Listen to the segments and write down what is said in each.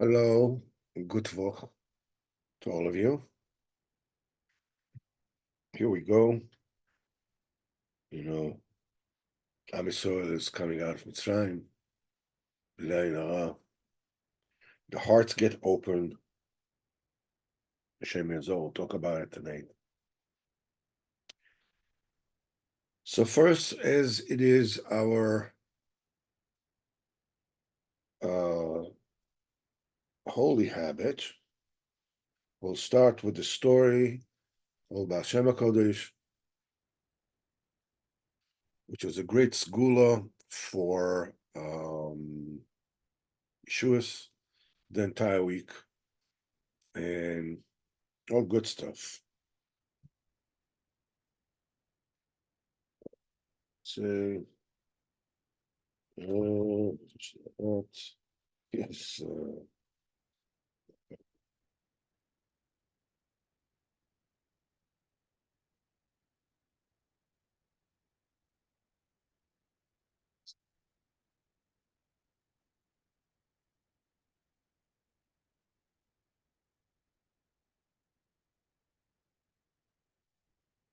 Hello, good Woche to all of you. Here we go. Am Yisrael is coming out of Mitzrayim. The hearts get open. Shem, we'll talk about it tonight. So first, as it is our holy habit, we'll start with the story of Baal Shem HaKodesh, which was a great segula for Yeshuas the entire week, and all good stuff. So, yes.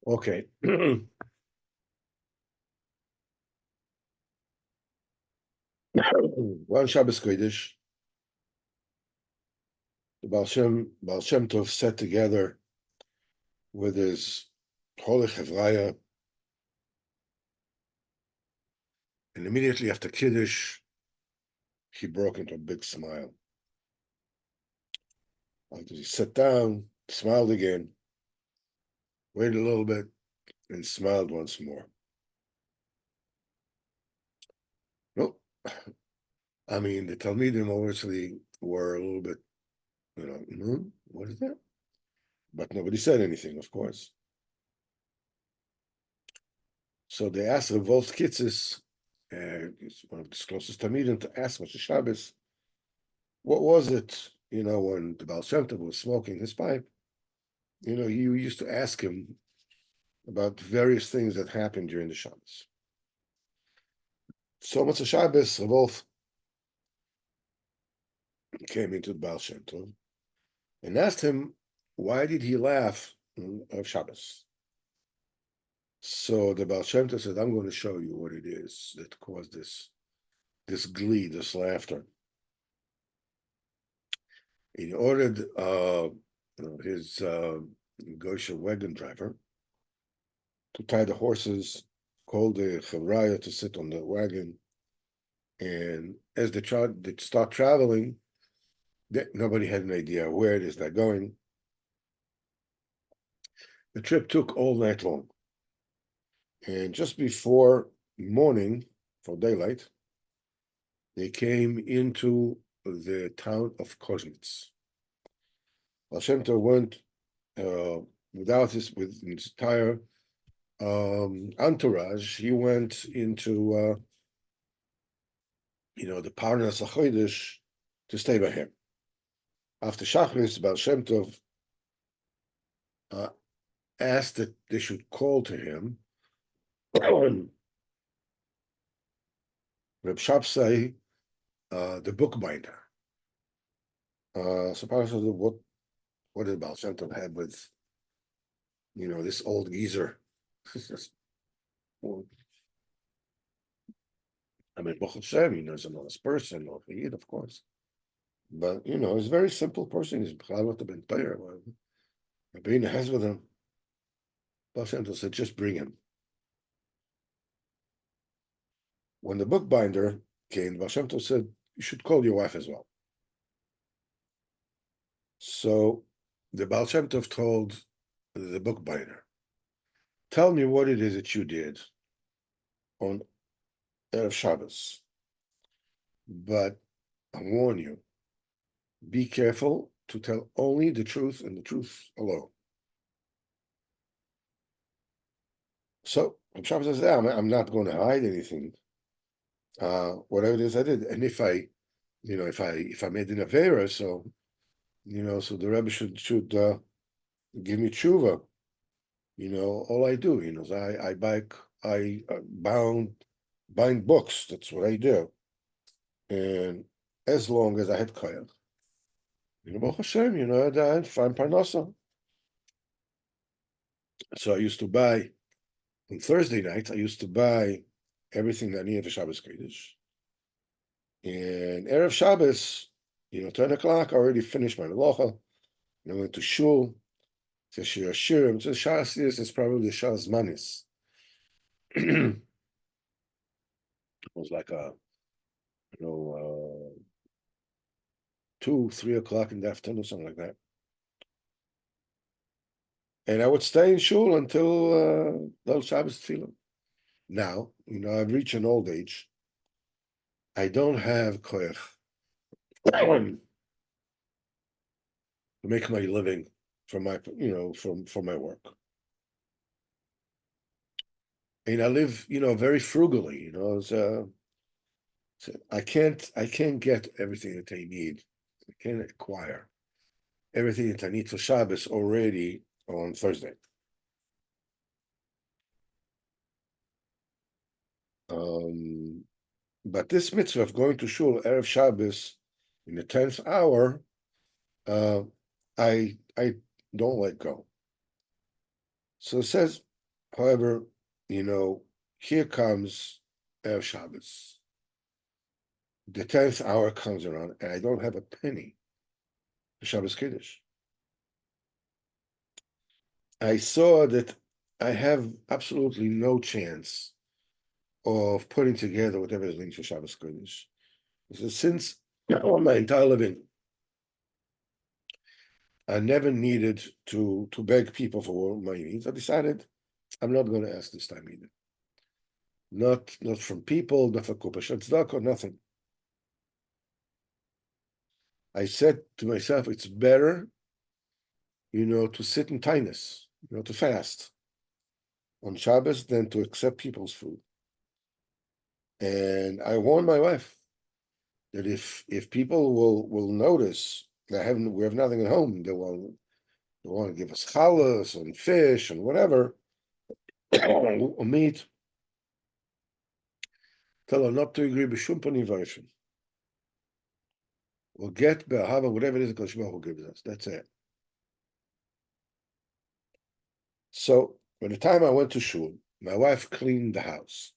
Okay. One Shabbos Kodesh, the Baal Shem Tov sat together with his Holy Chevraya, and immediately after Kiddush, he broke into a big smile. After he sat down, smiled again, waited a little bit, and smiled once more. No, I mean, the Talmidim obviously were a little bit, what is that? But nobody said anything, of course. So they asked Revolt Kitzis, he's one of the closest Talmidim, to ask Moshe Shabbos, what was it, when the Baal Shem Tov was smoking his pipe? You used to ask him about various things that happened during the Shabbos. So Moshe Shabbos, Revolt came into the Baal Shem Tov and asked him, why did he laugh of Shabbos? So the Baal Shem Tov said, I'm going to show you what it is that caused this glee, this laughter. He ordered his Gosha wagon driver to tie the horses, called the Chevraya to sit on the wagon, and as they start traveling, nobody had an idea where it is they're going. The trip took all night long, and just before morning, for daylight, they came into the town of Koznitz. Baal Shem Tov went with his entire entourage. He went into the Parnas HaChodesh to stay by him. After Shachris, Baal Shem Tov asked that they should call to him Reb Shapsai, the bookbinder. So part of what did Baal Shem Tov have with this old geezer? I mean, Baruch Hashem, he's an honest person, or Yid, of course. But he's a very simple person. He's B'chalot ben Torah. Rabbeinu has with him. Baal Shem Tov said, just bring him. When the bookbinder came, Baal Shem Tov said, you should call your wife as well. So the Baal Shem Tov told the bookbinder, tell me what it is that you did on Erev Shabbos. But I warn you, be careful to tell only the truth and the truth alone. So Shabbos says, I'm not going to hide anything. Whatever it is I did, and if I made an avera, so so the Rebbe should give me tshuva. All I do, is I bind books. That's what I do, and as long as I had koyach, Baruch Hashem, I find parnasa. So I used to buy, on Thursday night, I used to buy everything that I needed for Shabbos Kodesh. And Erev Shabbos, 10 o'clock, I already finished my melacha. And I went to shul, to Shir Hashirim. So Shas is probably Shas Manis. It was like you know, 2, 3 o'clock in the afternoon, something like that. And I would stay in shul until Shabbos Tefillah. Now, I've reached an old age. I don't have koyach to make my living from my, from my work. And I live, very frugally. So I can't get everything that I need. I can't acquire everything that I need for Shabbos already on Thursday. But this mitzvah of going to shul Erev Shabbos in the 10th hour, I don't let go. So it says, however, here comes Erev Shabbos. The 10th hour comes around, and I don't have a penny for Shabbos Kiddush. I saw that I have absolutely no chance of putting together whatever is needed for Shabbos Kiddush. So since my entire living, I never needed to beg people for my needs, I decided I'm not going to ask this time either. Not from people, not for Kupa Shatzdaka, nothing. I said to myself, it's better, to sit in tightness, to fast on Shabbos than to accept people's food. And I warned my wife that if people will notice that we have nothing at home, they want to give us challahs and fish and whatever, or meat. Tell her not to agree b'shum panim v'ofen. We'll get be'ahava, whatever it is that Kodesh Baruch Hu gives us. That's it. So by the time I went to shul, my wife cleaned the house.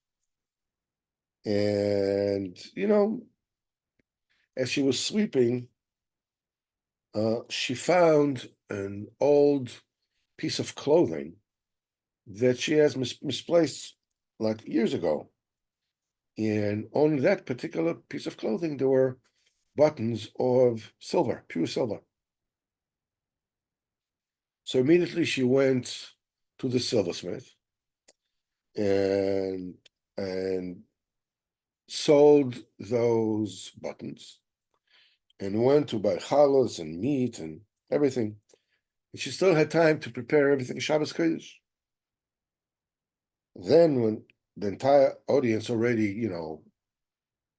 And, as she was sweeping, she found an old piece of clothing that she has misplaced like years ago. And on that particular piece of clothing, there were buttons of silver, pure silver. So immediately she went to the silversmith and sold those buttons and went to buy challahs and meat and everything. And she still had time to prepare everything Shabbos Kodesh. Then when the entire audience already,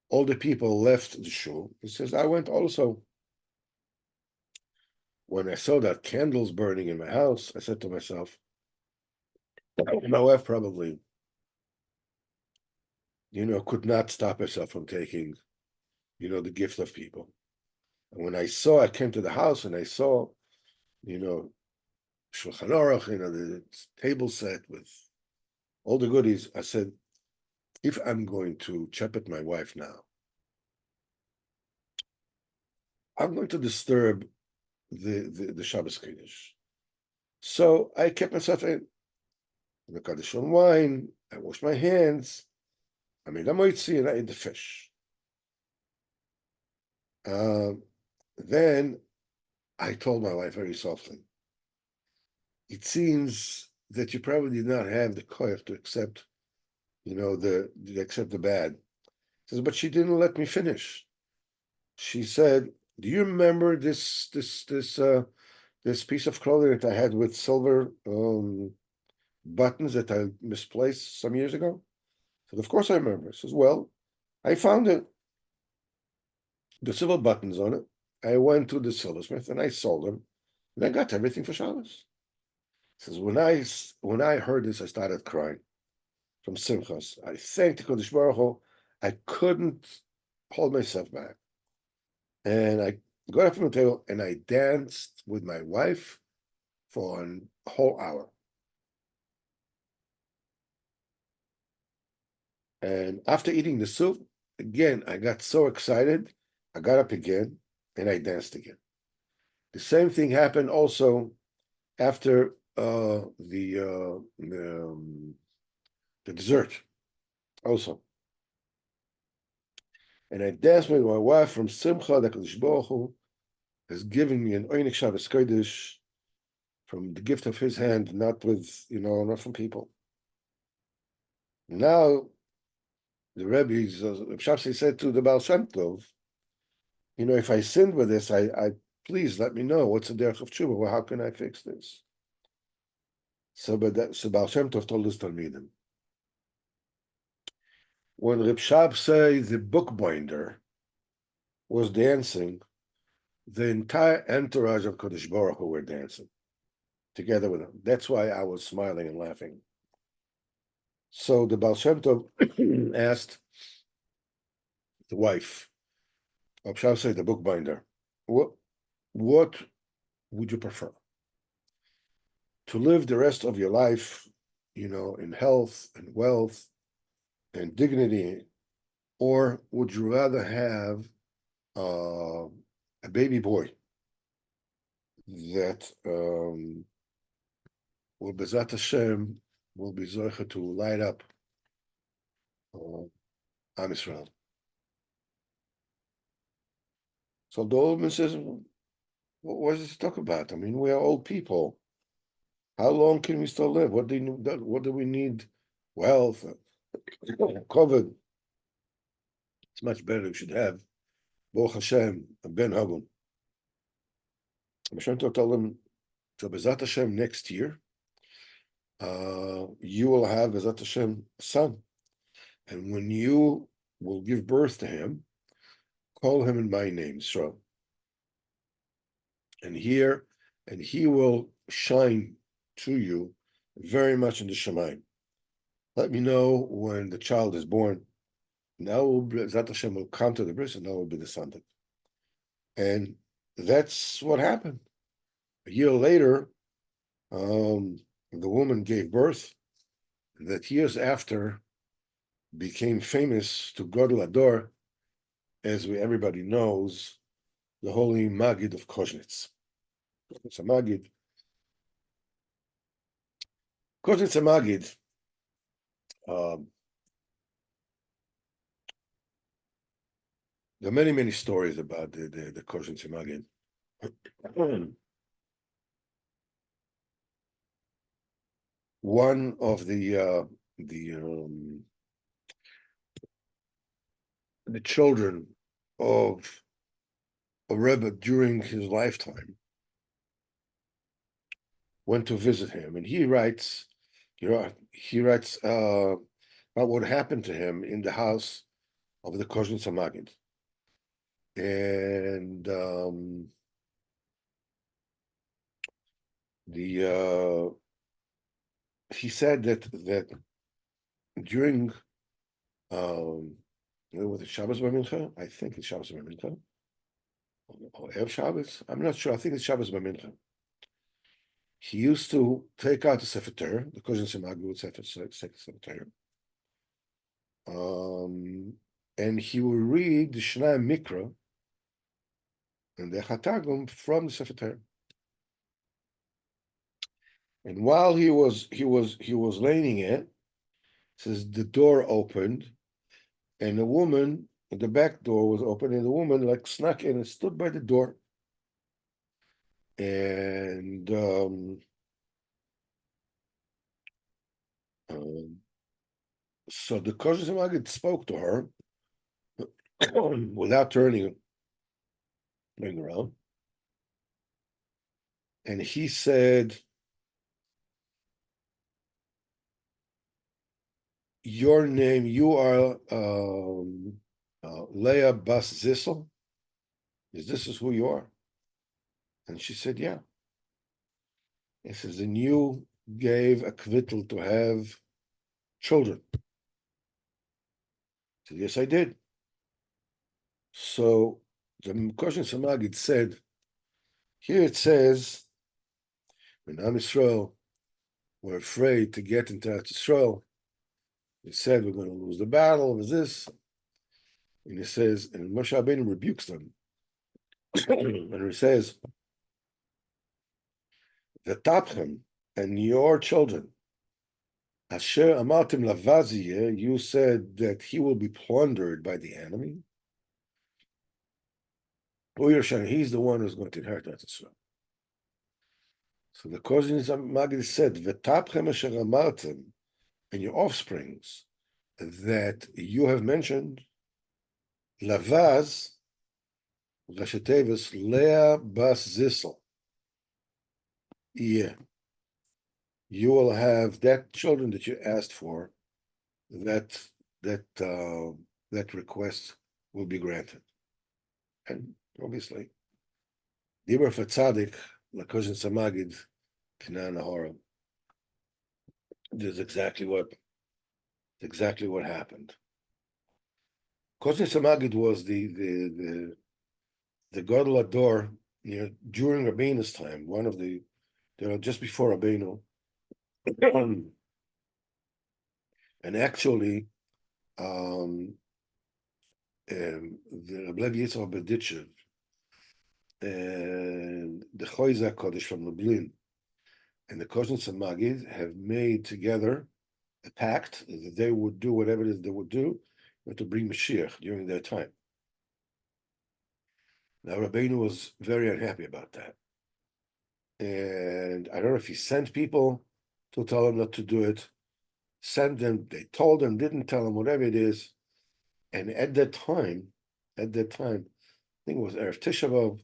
all the people left the shul, he says, I went also. When I saw that candles burning in my house, I said to myself, my wife probably, could not stop herself from taking, the gift of people. And when I came to the house and I saw, Shulchan Aruch, the table set with all the goodies, I said, if I'm going to shepherd my wife now, I'm going to disturb the Shabbos Kiddush. So I kept myself in. I got the shon wine, I washed my hands, I made a moitzi, and I ate the fish. Then I told my wife very softly, it seems that you probably did not have the koyach to accept, accept the bad. She says, but she didn't let me finish. She said, do you remember this piece of clothing that I had with silver buttons that I misplaced some years ago? I said, of course I remember. She says, well, I found it. The silver buttons on it. I went to the silversmith and I sold them, and I got everything for Shabbos. Says when I heard this, I started crying from Simchos. I thanked the Kodesh Baruch Hu. I couldn't hold myself back, and got up from the table, and I danced with my wife for a whole hour. And after eating the soup, again, I got so excited, I got up again, and I danced again. The same thing happened also after the dessert, also. And I danced with my wife from Simcha, that Kadosh Baruch Hu has given me an Oynik Shabbos Kodesh from the gift of his hand, not with, not from people. Now, the Rebbe's, Reb Shapsi said to the Baal Shem Tov, if I sinned with this, I please let me know what's the derech of tshuva. Well, how can I fix this? So Baal Shem Tov told us Talmidim. When Reb Shapsi, the bookbinder, was dancing, the entire entourage of Kodesh Baruch Hu were dancing together with him. That's why I was smiling and laughing. So the Baal Shem Tov asked the wife of Shapsi, the bookbinder, what would you prefer? To live the rest of your life, in health and wealth and dignity, or would you rather have a baby boy that will Bezat Hashem will be zoche to light up Am Yisrael? So the old man says, what does this talk about? I mean, we are old people. How long can we still live? What do we need? Wealth, COVID. It's much better. We should have Baruch Hashem, Ben Hagun. Hashem told him, so Bezat Hashem next year, you will have Bezat Hashem a son. And when you will give birth to him, call him in my name, Yisrael. And he will shine to you very much in the Shemayim. Let me know when the child is born. Now Bezat Hashem will come to the bris, and that will be the Sunday. And that's what happened. A year later, the woman gave birth. That years after became famous to Gadol Ador, as everybody knows, the holy Maggid of Koznitz. It's a Maggid. Koznitz a Maggid. There are many, many stories about the Koznitz Maggid. One of the children of a Rebbe during his lifetime went to visit him, and he writes about what happened to him in the house of the Koznitz Maggid. And he said that during with the Shabbos B'Mincha, I think it's Shabbos B'Mincha, or Erev Shabbos, I'm not sure, I think it's Shabbos B'Mincha. He used to take out the Sefer Torah, the Koznitz Maggid would say Sefer Torah, and he would read the Shnai Mikra and the Chatagum from the Sefer Torah. And while he was laying it, says the door opened, and a woman, the back door was open, and the woman snuck in and stood by the door. And so the Koznitz Maggid spoke to her without turning around, and he said, your name, you are Leah Bas Zissel? This is who you are? And she said, yeah. He says, and you gave a kvittel to have children. I said, yes, I did. So The Koshin Samagid said, here it says, when Am Yisrael were afraid to get into Eretz Yisrael, he said, we're going to lose the battle, with this. And he says, and Moshe Rabbeinu rebukes them. And he says, the Tapchem and your children, Asher Amartim Lavaziyeh, you said that he will be plundered by the enemy. He's the one who's going to inherit Eretz Yisrael. So the Kozin Magid said, "V'tapchem asher amartem," and your offsprings that you have mentioned, Lavaz, Rashatevis, Leah Bas Zissel. Yeah, you will have that children that you asked for. That request will be granted, and obviously, Dibur for Tzaddik, Lakozin Samagid, Kanan Ahora. This is exactly what happened. Kozin Samagid was the Gadol Ador, during Rabbeinu's time, one of the, just before Rabbeinu, and actually, the Rabbi Yitzhak Berditchev and the Choyza Kodesh from Lublin and the Kozin Samagid have made together a pact that they would do whatever it is they would do to bring Mashiach during their time. Now, Rabbeinu was very unhappy about that. And I don't know if he sent people to tell them not to do it, sent them, they told them, didn't tell them, whatever it is. And at that time, I think it was Erev Tisha B'Av,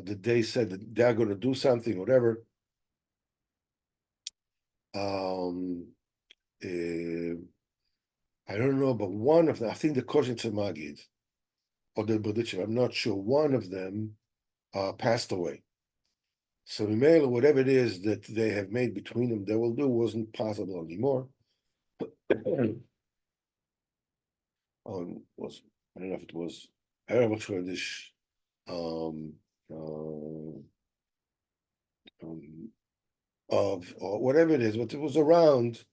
that they said that they're going to do something, whatever. I don't know, but one of them, I think the Koshin Tzemagid, or the Berditchev, I'm not sure, one of them passed away. So Mimela, whatever it is that they have made between them, they will do, wasn't possible anymore. Was, I don't know if it was Erev Chodesh, of, or whatever it is, but it was around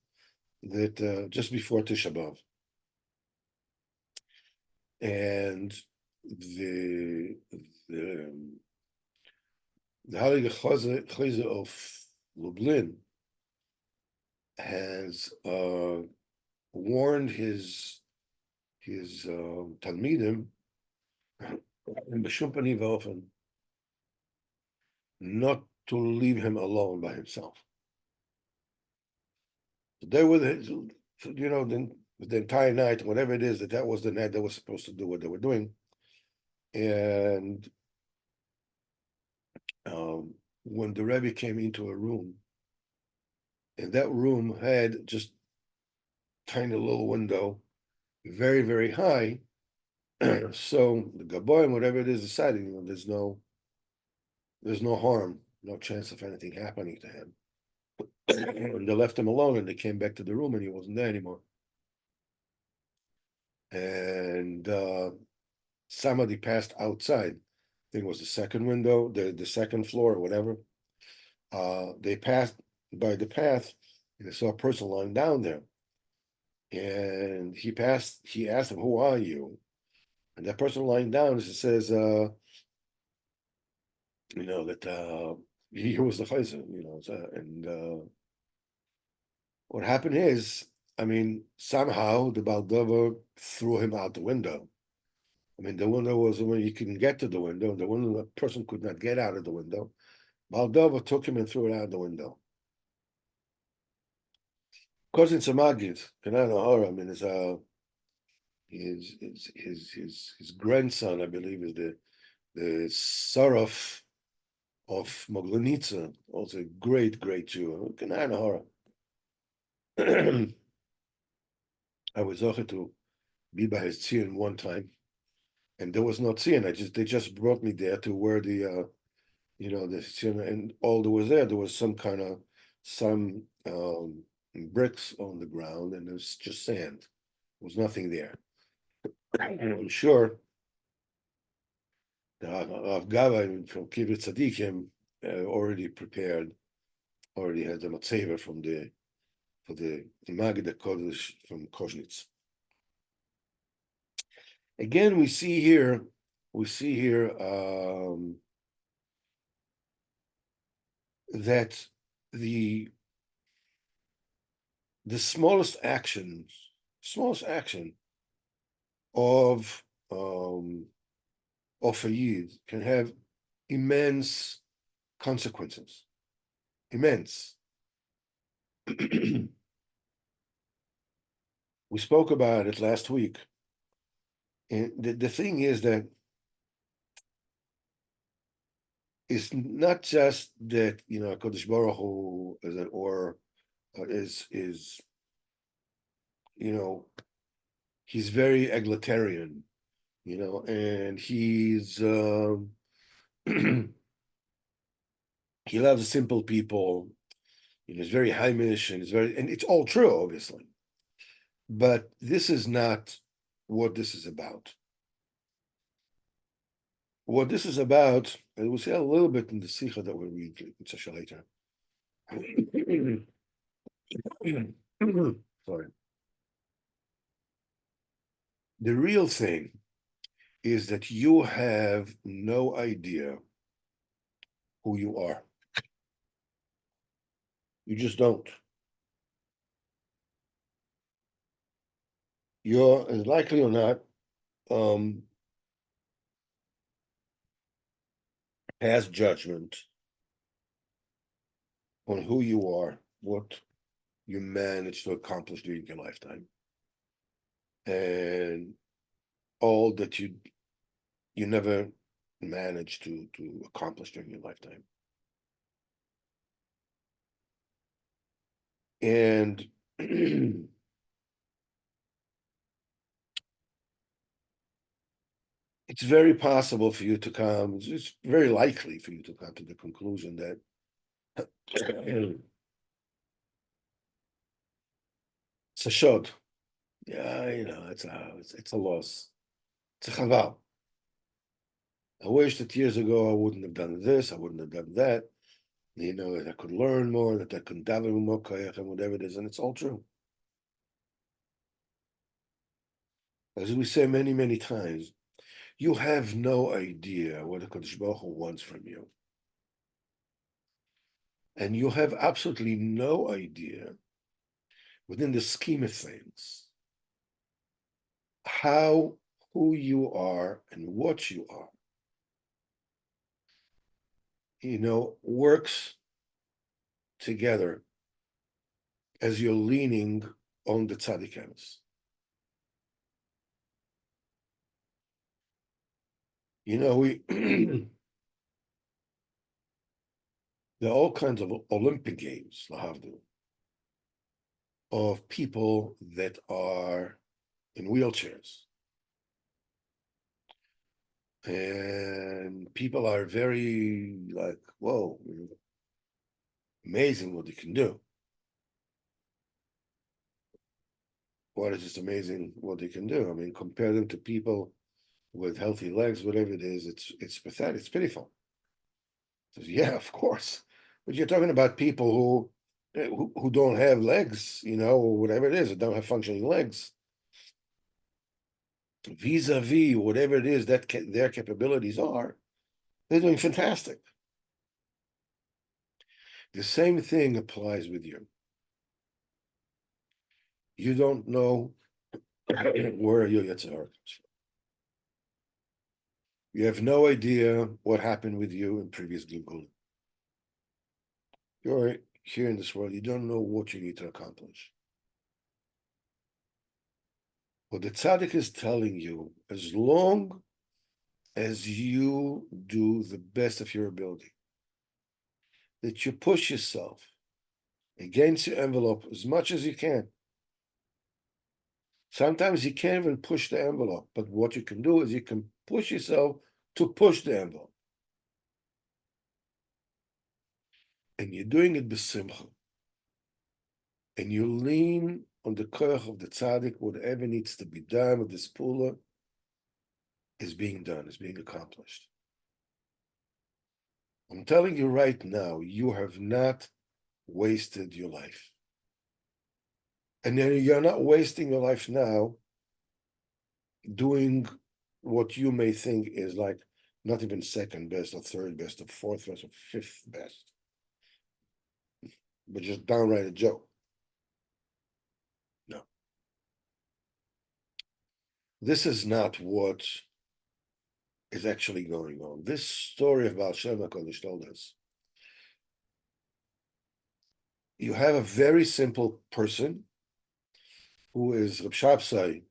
that just before Tisha B'Av. And the Heilige Chayze of Lublin has warned his Talmidim in B'shum Pani V'Ofen not to leave him alone by himself. So they were, the entire night, whatever it is, that was the night they were supposed to do what they were doing. And when the Rebbe came into a room, and that room had just tiny little window, very, very high. So the Gaboim, whatever it is, decided, there's no harm, no chance of anything happening to him. And they left him alone, and they came back to the room, and he wasn't there anymore. And somebody passed outside. I think it was the second window, the second floor, or whatever. They passed by the path, and they saw a person lying down there. And he asked him, "Who are you?" And that person lying down says, that he was the chayzer, and what happened is, somehow the Baldova threw him out the window. The window was when you couldn't get to the window. The window, the person could not get out of the window. Baldova took him and threw it out the window. Kozin Tzemagid, Kanan Ahora, his grandson, I believe, is the Saraf of Moglenitsa, also a great Jew. Kanan Ahora. I was also to be by his tziyun one time, and there was no tziyun. They just brought me there to where the tziyun, and all there was some kind of bricks on the ground, and there's just sand. There was nothing there. I'm sure The Rav Gava from Kibbutz Tzadikim already prepared, already had the matzeva from the for the Magid Kodesh from Koznitz. Again, we see here that the smallest action of a yid can have immense consequences. Immense. We spoke about it last week. And the thing is that it's not just that, Kodesh Baruch Hu is he's very egalitarian, and he's he loves simple people. He's very Heimish, and it's all true, obviously. But this is not what this is about. What this is about, and we'll see a little bit in the Sicha that we'll read later. Sorry. The real thing is that you have no idea who you are. You just don't. You're, as likely or not, has judgment on who you are, what you managed to accomplish during your lifetime, and all that you never managed to accomplish during your lifetime. And it's very possible for you to come, it's very likely for you to come to the conclusion that it's a shod. Yeah, it's a loss. It's a chaval. I wish that years ago I wouldn't have done this, I wouldn't have done that. That I could learn more, that I could daven more koyach and whatever it is, and it's all true. As we say many, many times, you have no idea what the Kodesh Baruch Hu wants from you. And you have absolutely no idea, within the scheme of things, who you are and what you are, works together as you're leaning on the tzaddikim. We there are all kinds of Olympic games, lahavdil, of people that are in wheelchairs. And people are very like, whoa, amazing what they can do. What is just amazing what they can do? I mean, compare them to people with healthy legs, whatever it is, it's pathetic, it's pitiful. So, yeah, of course. But you're talking about people who don't have legs, or whatever it is, that don't have functioning legs. Vis-a-vis whatever it is that their capabilities are, they're doing fantastic. The same thing applies with you. You don't know where your Yetzer Hara comes from. You have no idea what happened with you in previous Gilgul. You're here in this world, you don't know what you need to accomplish. What the tzaddik is telling you, as long as you do the best of your ability, that you push yourself against your envelope as much as you can. Sometimes you can't even push the envelope, but what you can do is you can push yourself to push the envelope. And you're doing it b'simcha. And you lean on the koach of the tzaddik, whatever needs to be done with this pula is being done, is being accomplished. I'm telling you right now, you have not wasted your life. And then you're not wasting your life now doing what you may think is like not even second best or third best or fourth best or fifth best, but just downright a joke. No. This is not what is actually going on. This story of Baal Shem HaKadosh told us. You have a very simple person who is Reb Shabsai,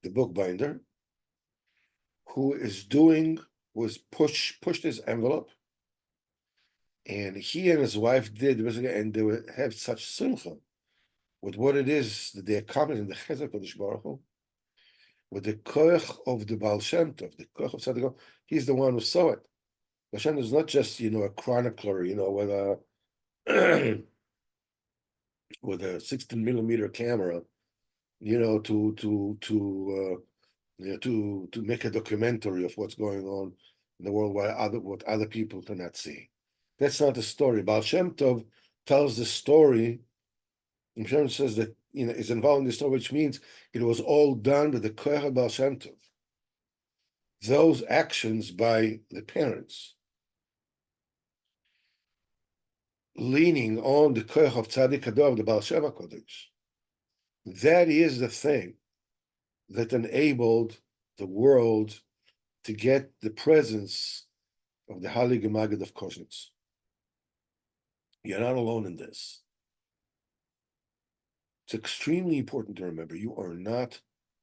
the bookbinder, who was pushed his envelope, and he and his wife did, and they would have such simcha with what it is that they accomplished in the Chesed Kodesh Baruch Hu, with the koich of the Baal Shem Tov, the koich of Tzaddik. He's the one who saw it. Baal Shem is not just a chronicler, with a with a 16 millimeter camera, to make a documentary of what's going on in the world, what other people cannot see. That's not the story. Baal Shem Tov tells the story. And Shem says that is involved in the story, which means it was all done with the koach of Baal Shem Tov. Those actions by the parents, leaning on the koach of Tzaddik Hador, the Baal Shem HaKodesh, that is the thing that enabled the world to get the presence of the Halig Magid of Koznitz. You're not alone in this. It's extremely important to remember you are not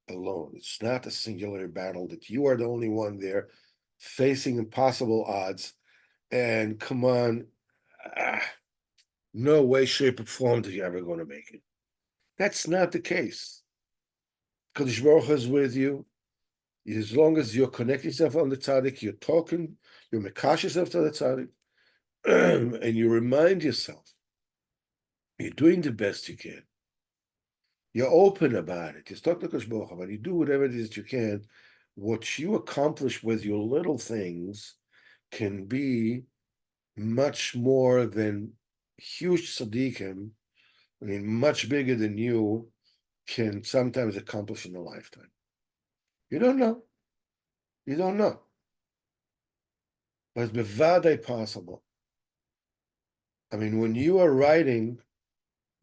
alone. It's not a singular battle that you are the only one there facing impossible odds. And come on, no way, shape, or form that you're ever going to make it. That's not the case. Kadosh Baruch Hu is with you. As long as you're connecting yourself on the tzaddik, you're talking, you're mekash yourself to the tzaddik, and you remind yourself you're doing the best you can. You're open about it. You talk to Kadosh Baruch Hu, and you do whatever it is that you can. What you accomplish with your little things can be much more than huge tzaddikim, much bigger than you can sometimes accomplish in a lifetime. You don't know. You don't know. But it's bevadai possible. When you're writing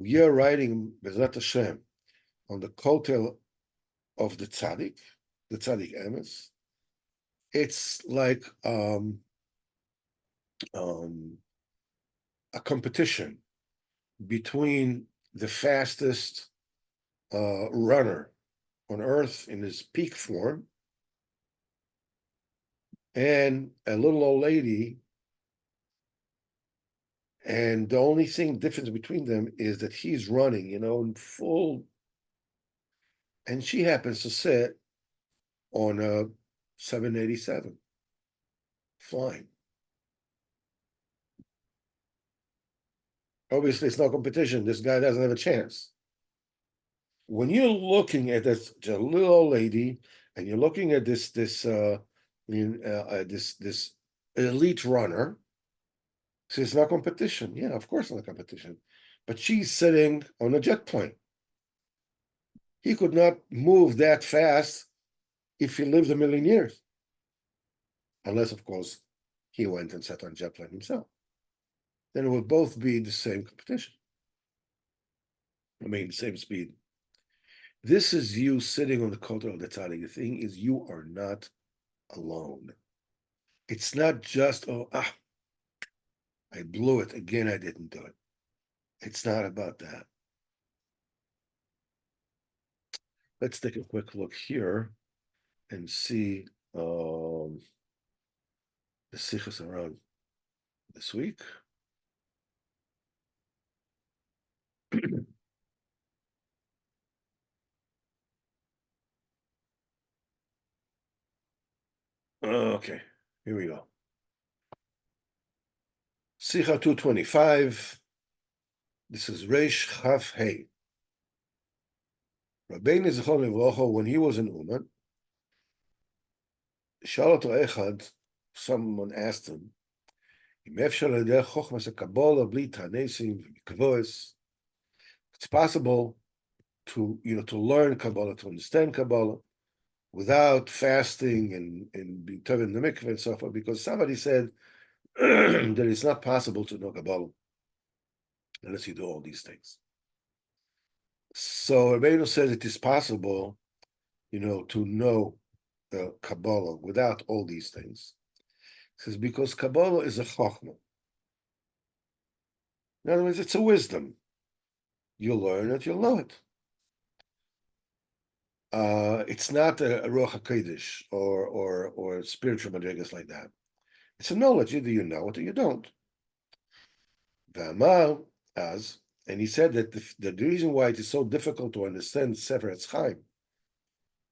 Bezrat Hashem on the kotel of the tzaddik emes, it's like a competition between the fastest runner on earth in his peak form and a little old lady, and the only difference between them is that he's running, in full, and she happens to sit on a 787 flying. Obviously, it's no competition. This guy doesn't have a chance. When you're looking at this little old lady, and you're looking at this elite runner, so it's not competition. Yeah, of course, not competition. But she's sitting on a jet plane. He could not move that fast if he lived a million years, unless, of course, he went and sat on a jet plane himself. Then it would both be the same competition. Same speed. This is you sitting on the kotel of the tzaddik. The thing is, you are not alone. It's not just, I blew it. Again, I didn't do it. It's not about that. Let's take a quick look here and see the Sichos Haran this week. Okay, here we go. Sicha 225. This is Reish Chaf Hey. Rabbeinu Zichron Livrocha, when he was in Uman, Shaloto Echad, someone asked him, It's possible to learn Kabbalah, to understand Kabbalah without fasting and being tov in the mikveh and so forth, because somebody said that it's not possible to know Kabbalah unless you do all these things. So Rabbeinu says it is possible, to know Kabbalah without all these things. He says because Kabbalah is a chokhmah. In other words, it's a wisdom. You'll learn it, you'll know it. It's not a Ruach HaKodesh or spiritual madrigas like that. It's a knowledge. Either you know it or you don't. And he said that the reason why it is so difficult to understand Sefer Etz Chaim,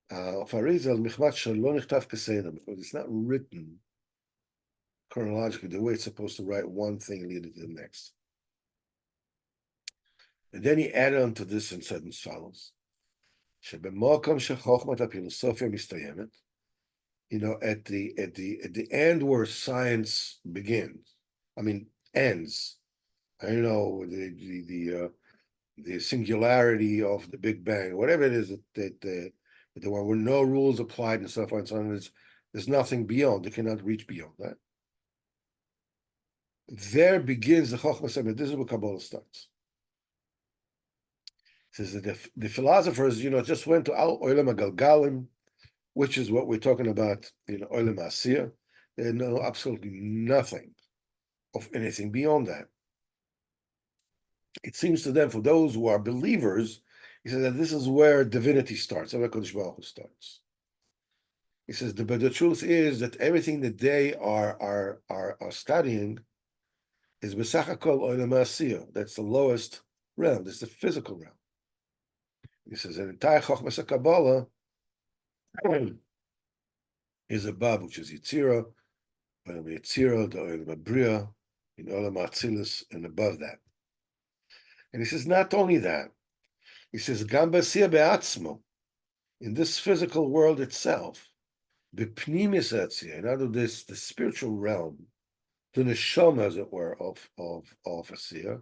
because it's not written chronologically the way it's supposed to write one thing leading to the next. And then he added on to this and said as follows: at the end where science begins, ends. I don't know the singularity of the Big Bang, whatever it is that there were no rules applied and so forth and so on. There's nothing beyond. They cannot reach beyond that. There begins the Chochmah Sefer. This is where Kabbalah starts. It says that the philosophers, just went to Olam HaGalgalim, which is what we're talking about in Olam HaAsiyah. They know absolutely nothing of anything beyond that. It seems to them, for those who are believers, he says that this is where divinity starts, where Kodesh Baruch Hu starts. He says, but the truth is that everything that they are studying is B'sach HaKol Olam HaAsiyah. That's the lowest realm. That's the physical realm. He says, an entire Chochmas Kabbalah is above, which is Yitzira, Olam Yitzira, the Olam HaBriah, in Olam HaAtzilus, and above that. And he says, not only that, he says, Gam b'asiyah be'atzmo, in this physical world itself, b'pnimis atziyah, in other words, the spiritual realm, the neshama, as it were, of asiyah,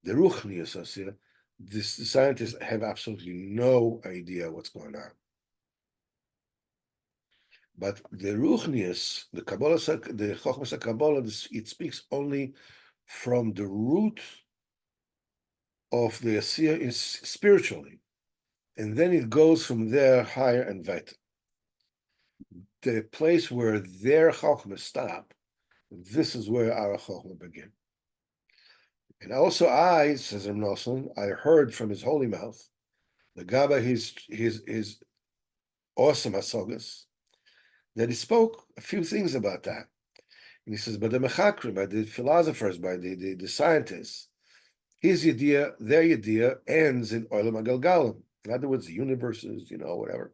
the ruchnius asiyah, the scientists have absolutely no idea what's going on. But the ruchnius, the Kabbalah, the Chochmas Kabbalah, it speaks only from the root of the asiyah is spiritually, and then it goes from there higher and weiter. The place where their chokhmah stop, this is where our chokhmah begin. And also, says Reb Nosson, I heard from his holy mouth, the Gaba, his awesome hasogas, that he spoke a few things about that. And he says, by the mechakrim, by the philosophers, by the scientists, his idea, their idea ends in Olam HaGalgalim. In other words, the universes, whatever.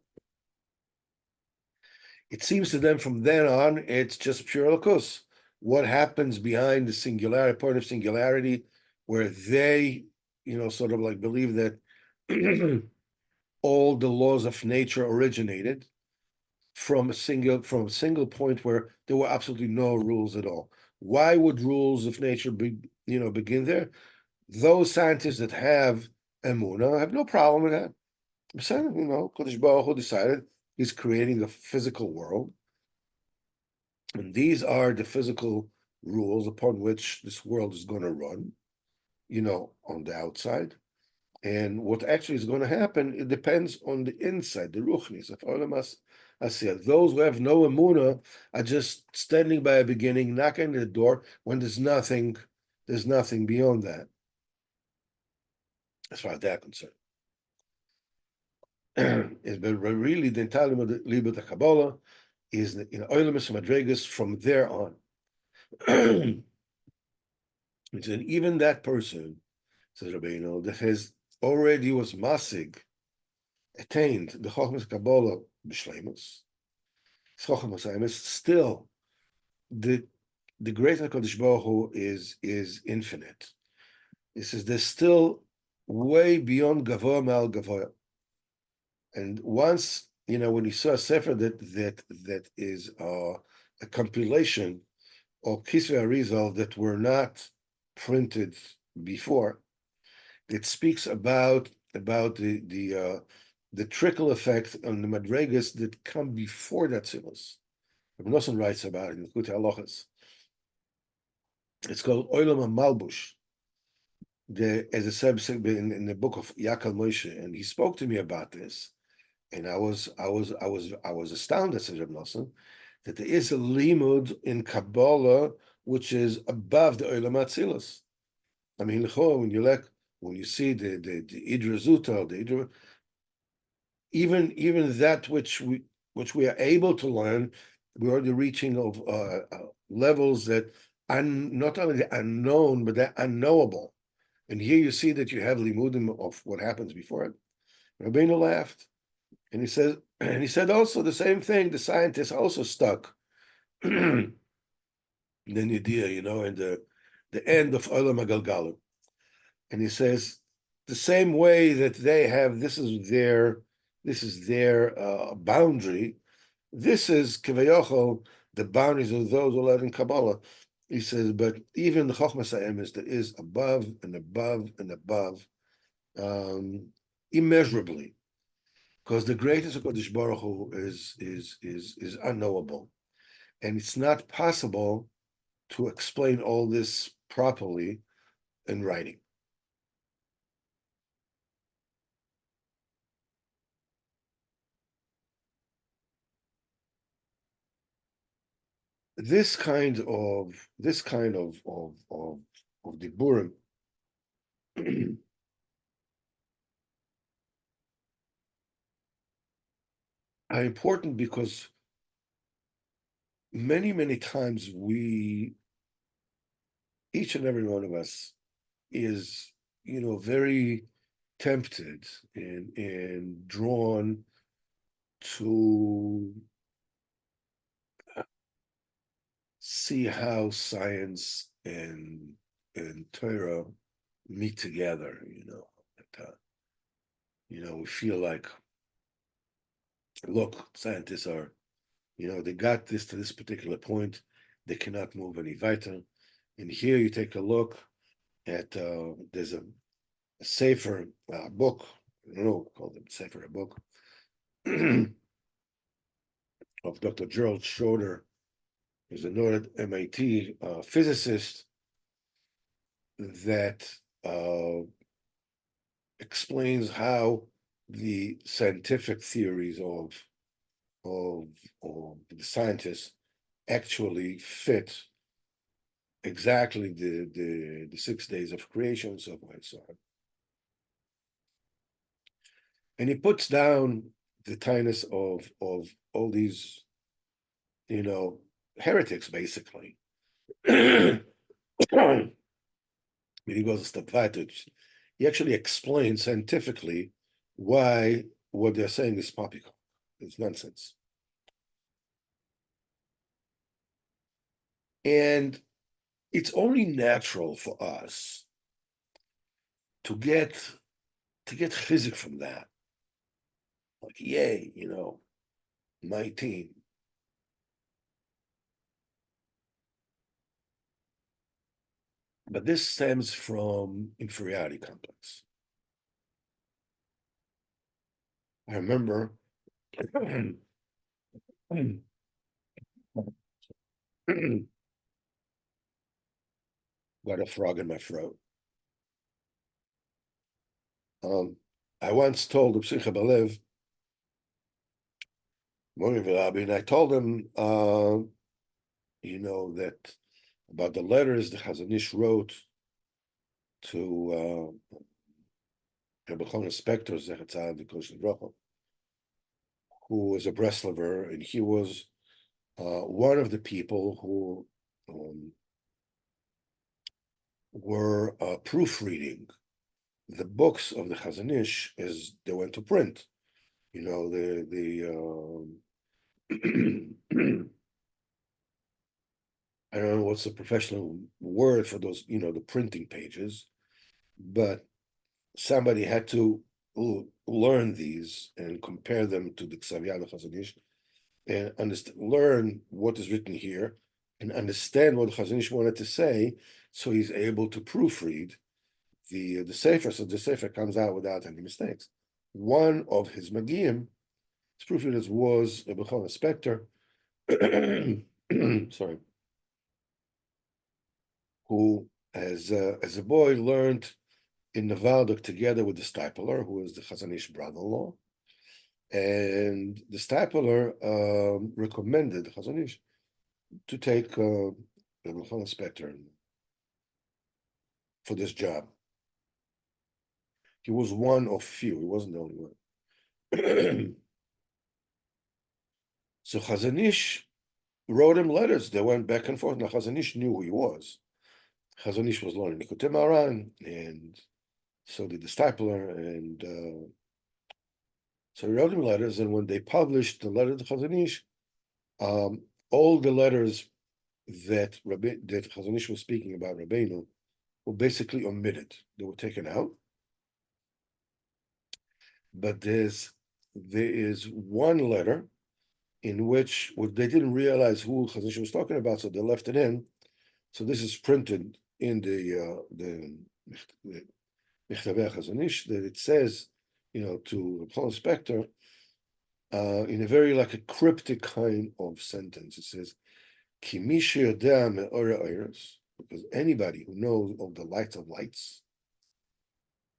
It seems to them from then on, it's just pure Elokus. What happens behind the singularity, point of singularity, where they, sort of like believe that all the laws of nature originated from a single point where there were absolutely no rules at all. Why would rules of nature begin there? Those scientists that have emunah have no problem with that. I'm saying, Kodesh Baruch Hu decided he's creating a physical world, and these are the physical rules upon which this world is going to run, on the outside. And what actually is going to happen, it depends on the inside, the ruchnis of Olam HaAsiyah. Those who have no emunah are just standing by a beginning, knocking at the door when there's nothing beyond that, as far as they're concerned. But really, the entire Libet Kabbalah is in Olam Madregas from there on. Which then even that person, says Rabbeinu, that has already was masig, attained the Chochmas Kabbalah b'shleimus, Chochmas still the great HaKadosh Baruch Hu is infinite. He says there's still way beyond Gavoya Mal Gavoya. And once, when you saw a sefer that is a compilation or Kisvei Arizal that were not printed before. It speaks about the trickle effect on the madregas that come before that Sichos. Rabbi Nosson writes about it in Likutei Halachos. It's called Olam HaMalbush. As it says in the book of Yakal Moshe, and he spoke to me about this, and I was astounded, said Rabbi Nosson, that there is a limud in Kabbalah which is above the Olam HaTzilus. I mean, when you see the Idra Zuta, the Idra, even that which we are able to learn, we're already reaching of levels that are not only unknown, but they're unknowable. And here you see that you have limudim of what happens before it. Rabbeinu laughed, and he said also the same thing. The scientists also stuck in the idea, in the end of Olam HaGalgalim. And he says the same way that they have this is their boundary. This is Kevayochel, the boundaries of those who learn in Kabbalah. He says, but even the Chochmas HaEmes that is above and above and above, immeasurably, because the greatest of Kodesh Baruch Hu is unknowable, and it's not possible to explain all this properly in writing. This kind of diburim are important because many times each and every one of us is very tempted and drawn to see how science and Torah meet together. We feel like, look, scientists are, they got this to this particular point, they cannot move any weiter. And here you take a look at there's a safer book, I don't know, called it safer book of Dr. Gerald Schroeder, who's a noted MIT physicist that explains how the scientific theories of the scientists actually fit exactly the 6 days of creation and so forth and so on. And he puts down the tinus of all these, heretics, basically. He goes a step further. He actually explains scientifically why what they're saying is poppycock. It's nonsense. And it's only natural for us to get chizik from that. Like, yay, my team. But this stems from inferiority complex. I remember got a frog in my throat. I once told the Psicha Balev, and I told him, that about the letters the Chazon Ish wrote to Rabbi Chona Spector, who was a Breslover, and he was one of the people who were proofreading the books of the Chazon Ish as they went to print. I don't know what's the professional word for those, the printing pages, but somebody had to learn these and compare them to the Ksav Yad Chazon Ish and learn what is written here and understand what Chazon Ish wanted to say, so he's able to proofread the Sefer, so the Sefer comes out without any mistakes. One of his Magiyim, his proofreaders, was a Bechon Spector, sorry, who, as a boy, learned in Nevada together with the Stipler, who is the Chazon Ish brother-in-law, and the Stipler recommended Chazon Ish to take the Bechon Spector for this job. He was one of few. He wasn't the only one. So Chazon Ish wrote him letters. They went back and forth. Now Chazon Ish knew who he was. Chazon Ish was learning Likutei Haran, and so did the Stipler, and so he wrote him letters. And when they published the letter to Chazon Ish, all the letters that Chazon Ish was speaking about Rabbeinu were basically omitted. They were taken out. But there is one letter in which they didn't realize who Chazon Ish was talking about, so they left it in. So this is printed in the Mechtavei Chazon Ish, that it says, to Paul Spector, in a very like a cryptic kind of sentence. It says, Ki mi sheyodea me'ora oros, because anybody who knows of the lights of lights,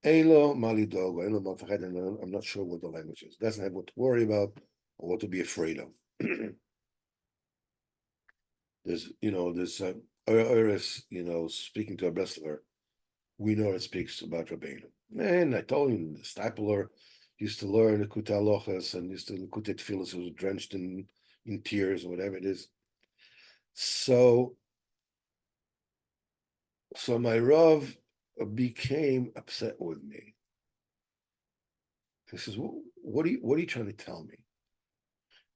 Eilo malidog, Eilo malfached, and I'm not sure what the language is. Doesn't have what to worry about or what to be afraid of. There's Oris, speaking to a wrestler, we know it speaks about Rabbeinu. And I told him the Stipler used to learn the Likutei Halachos and used to Likutei Tefillos, who was drenched in tears or whatever it is. So my Rav became upset with me. He says, what are you trying to tell me?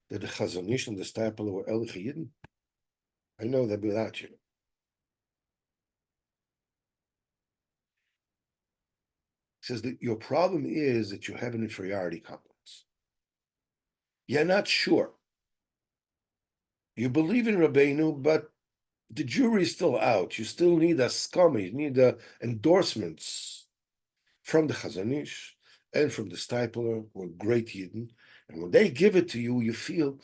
That the Chazon Ish and the Stipler were Elich Yidden? I know that without you. He says that your problem is that you have an inferiority complex. You're not sure. You believe in Rabbeinu, but the jury is still out. You still need a skama, you need endorsements from the Chazon Ish and from the Stipler, who are great Yidden. And when they give it to you, you feel,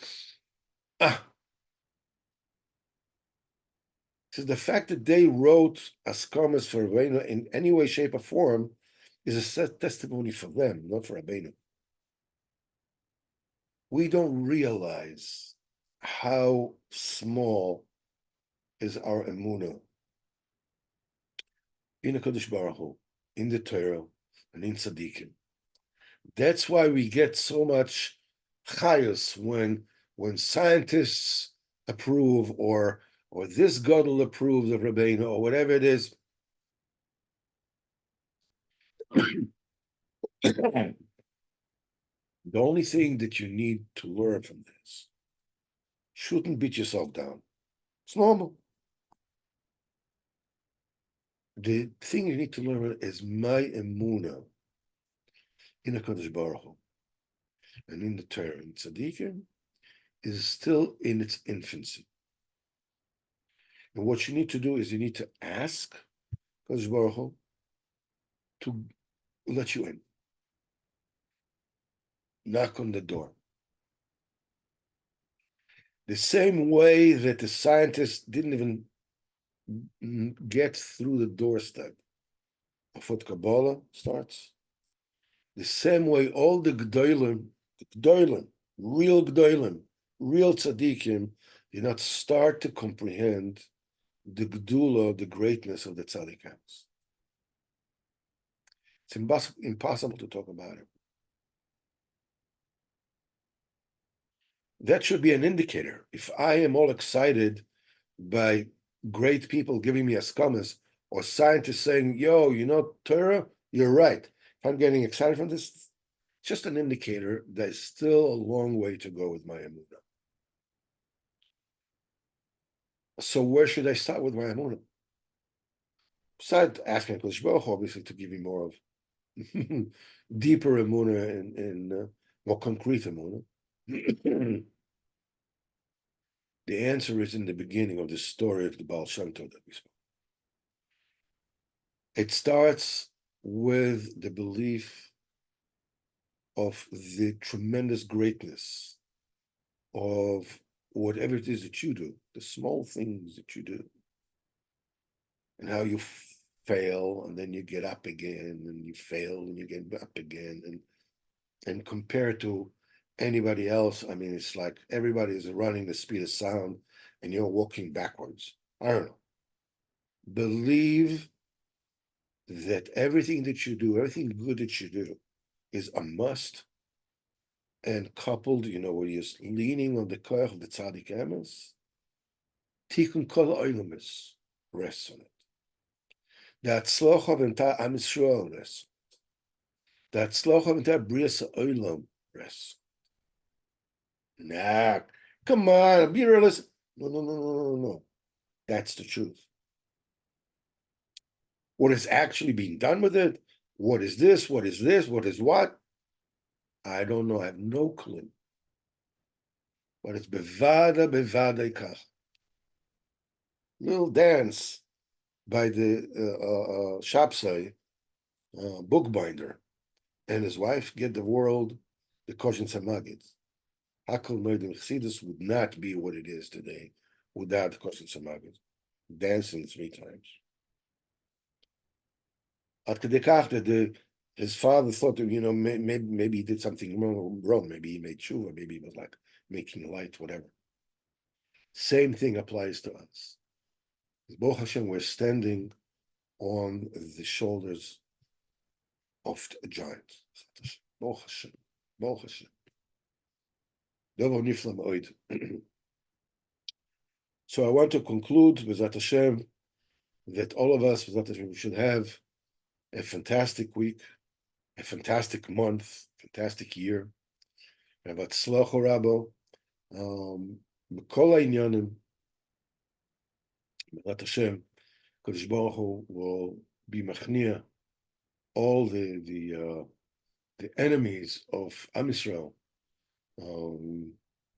So the fact that they wrote askamas for Rabbeinu in any way, shape, or form is a testimony for them, not for Rabbeinu. We don't realize how small is our emunah in the Kodesh Baruch Hu, in the Torah, and in Tzaddikim. That's why we get so much chayos when scientists approve or this gadol approves of Rabbeinu or whatever it is. The only thing that you need to learn from this, shouldn't beat yourself down. It's normal. The thing you need to learn is my emunah in a Kodesh Baruch Hu and in the Torah and Tzaddikim is still in its infancy. And what you need to do is you need to ask Kodesh Baruch Hu to let you in. Knock on the door. The same way that the scientists didn't even get through the doorstep of what Kabbalah starts, the same way all the Gdolim, real Gdolim, real Tzaddikim, did not start to comprehend the Gdula, the greatness of the Tzaddikams. It's impossible to talk about it. That should be an indicator. If I am all excited by great people giving me askamas or scientists saying, yo, Torah, you're right. If I'm getting excited from this, it's just an indicator there's still a long way to go with my emunah. So where should I start with my emunah? Besides asking Kodesh Baruch Hu, obviously, to give me more of deeper emunah and more concrete emunah. The answer is in the beginning of the story of the Baal Shem Tov that we spoke. It starts with the belief of the tremendous greatness of whatever it is that you do, the small things that you do, and how you fail and then you get up again, and you fail and you get up again, and compared to anybody else, I mean, it's like everybody is running the speed of sound and you're walking backwards. I don't know. Believe that everything that you do, everything good that you do, is a must, and coupled, where you're leaning on the koach of the tzaddik emes, tikkun kol oilamis rests on it. The hatzlocha of entire Am Yisrael rests. The hatzlocha of entire Brias Oilam rests. Nah, come on, be realistic. No. That's the truth. What is actually being done with it? What is this? What is this? What is what? I don't know. I have no clue. But it's bevada kach. Little dance by the Shapsai bookbinder and his wife get the world the Koshin Samagid. Hakol Moedim Chassidus would not be what it is today without the Koshin Samagid. Dancing 3 times. After the kach that his father thought that, maybe he did something wrong. Maybe he made tshuva. Maybe he was like making light, whatever. Same thing applies to us. Baruch Hashem, we're standing on the shoulders of a giant. Baruch Hashem. Baruch Hashem. So I want to conclude with Hashem that all of us, Hashem, we should have a fantastic week, a fantastic month, fantastic year. V'atzlachu Rabo, b'kol ha'inyanim, B'ezrat Hashem, Kadosh Baruch Hu will be machnia all the enemies of Am Yisrael,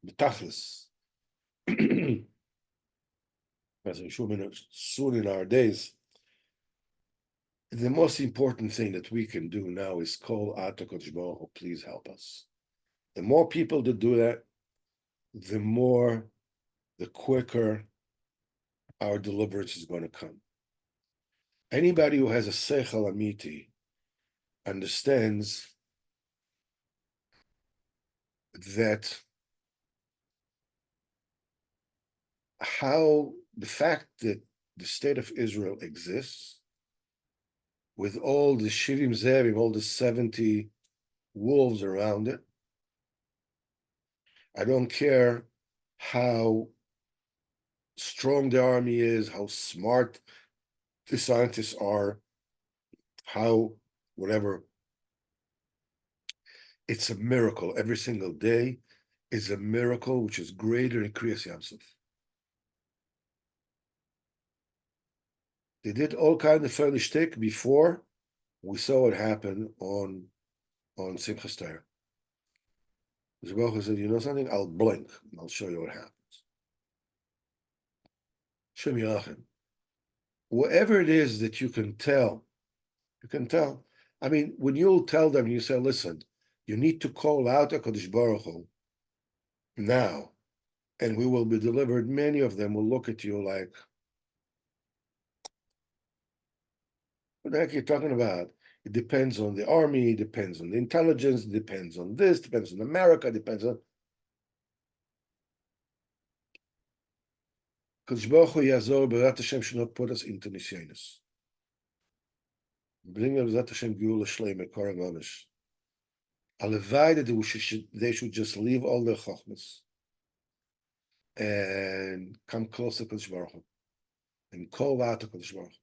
b'tachlis. As I'm sure soon in our days, the most important thing that we can do now is call out to Kadosh Baruch Hu, please help us. The more people that do that, the quicker our deliverance is going to come. Anybody who has a seichel amiti understands that how the fact that the state of Israel exists with all the Shivim Zevim, all the 70 wolves around it, I don't care how strong the army is, how smart the scientists are, how whatever. It's a miracle. Every single day is a miracle which is greater in Kriyas Yamsuf. They did all kinds of fairly shtick before we saw what happened on Simchas Torah. Baruch said, you know something? I'll blink and I'll show you what happens. Shem Yachim. Whatever it is that you can tell. I mean, when you'll tell them, you say, listen, you need to call out HaKadosh Baruch Hu now, and we will be delivered. Many of them will look at you like, what the heck are you talking about? It depends on the army, it depends on the intelligence, it depends on this, depends on America, depends on... Kadosh Baruch Hu Yazor, B'ezrat Hashem should not put us into Nisyonos. Bring B'ezrat Hashem Geula Shleima, Korah Mamish. Alevai that they should just leave all their chokhmas and come close to Kadosh Baruch Hu and call out to Kadosh Baruch Hu.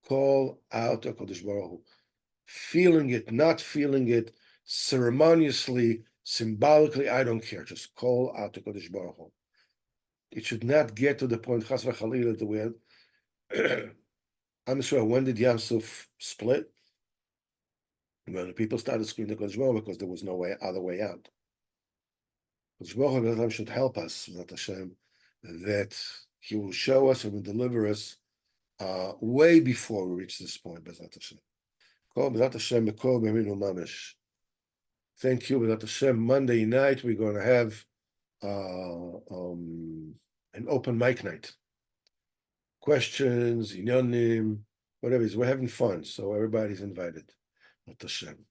Call out to Kadosh Baruch Hu. Feeling it, not feeling it, ceremoniously, symbolically, I don't care. Just call out to Kadosh Baruch Hu. It should not get to the point, Chas v'Chalila, that we had. I'm sure, when did Yam Suf split? When the people started screaming to Kadosh Baruch Hu because there was no other way out. Kadosh Baruch Hu should help us, Hashem, that He will show us and will deliver us way before we reach this point. B'ezrat Hashem. Kol b'ezrat Hashem b'kol b'yaminu mamish. Thank you, b'ezrat Hashem. Monday night we're going to have an open mic night. Questions, inyonim, whatever. We're having fun, so everybody's invited. B'ezrat Hashem.